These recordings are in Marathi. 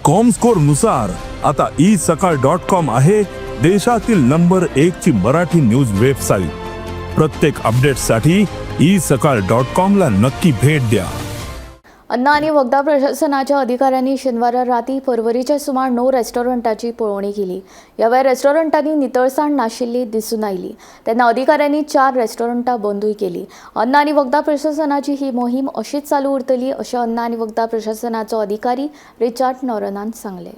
कॉमस्कोर नुसार आता isakal.com आहे देशातील नंबर 1 ची मराठी न्यूज वेबसाईट। प्रत्येक अपडेटसाठी isakal.com ला नक्की भेट द्या। अन्न आणि वखदा प्रशासनाच्या अधिकाऱ्यांनी शनिवार राती परवरीच्या सुमार 9 रेस्टॉरंटाची पळवणी केली। यावेळी रेस्टॉरंटांनी नितळसाण नाशिल्ली दिसून आयली। तेन्ना अधिकाऱ्यांनी 4 रेस्टॉरंटां बंदूय केली। अन्न आणि वखदा प्रशासनाची ही मोहीम अशीच चालू उरतली अशें अन्न आणि वखदा प्रशासनाचो अधिकारी रिचार्ड नॉरनान सांगले।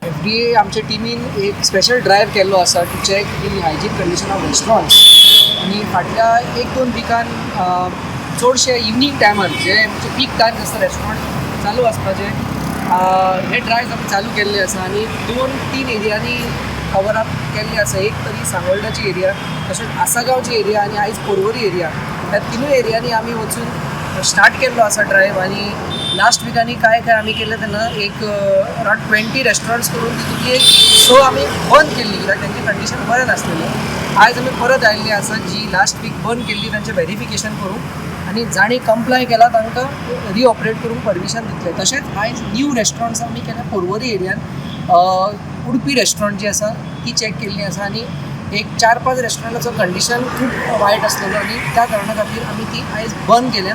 FDA आमच्या टीमीन एक स्पेशल ड्रायव्ह केल्लो आसा to check the hygiene condition of restaurants आणि फाटल्या 1-2 विकान चडशे इवनिंग टायमार जे आमचे पीक टायम आसता रेस्टॉरंट चालू आसपाचे हे ड्रायव्ह आमी चालू केल्ले आसा आणि 2-3 एरियांनी कवर अप केल्ले आसा। एक तरी सांगोळडाची एरिया, तशेंच आसागांवची एरिया आणि आयज पर्वरी एरिया, ह्या तिनूय एरियांनी आमी वचून स्टार्ट केल्लो आसा ड्रायव्ह। आणि लास्ट विकांनी काय आमी केले तेन्ना एक अराउंड 20 रेस्टॉरंट्स करून तितूंतली एक 6 आमी बंद केल्ली कित्याक तेंची कंडिशन बरें नासलेलें। आयज आमी परत आयिल्ली आसा जी लास्ट वीक बंद केल्ली तांचें व्हेरिफिकेशन करून आणि जाणी कंप्लाय केला तांकां रिऑपरेट करून परमिशन दितले। तशेंच आयज न्यू रेस्टॉरंट्स आमी केल्या पर्वरी एरियान। उडपी रेस्टॉरंट जी आसा ती चॅक केल्ली आसा आणि एक 4-5 रेस्टॉरंटाचो कंडिशन खूब वायट आसलेलो आणि त्या कारणा खातीर आमी ती आयज बंद केल्या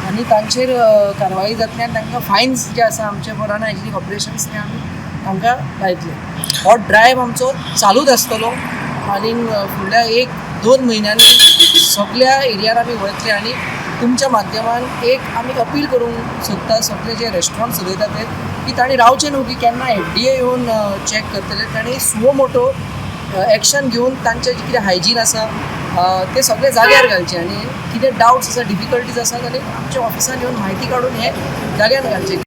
आणि तांचेर कारवाई जातली आणि तांकां फायन्स जे आसा आमचे फॉर अनहायजिनीक ऑपरेशन्स ते आमी तांकां लायतले। हो ड्रायव्ह आमचो चालूच आसतलो आणि फुडल्या 1-2 म्हयन्यांनी सगळ्या एरियार आमी वयतले आणि तुमच्या माध्यमान एक आमी अपील करूंक सोदता सगळे जे रेस्टॉरंट चलयता ते की तांणी रावचें न्हू की केन्ना FDA येवन चॅक करतले। तांणी सुमो मोटो एक्शन घेवन तांचें जे कितें हायजीन आसा ते सगळे जाग्यार घालचे आणि कितें डावट्स आसा डिफिकल्टीज आसा जाल्यार आमच्या ऑफिसान येवन म्हायती काडून हे जाग्यार घालचे।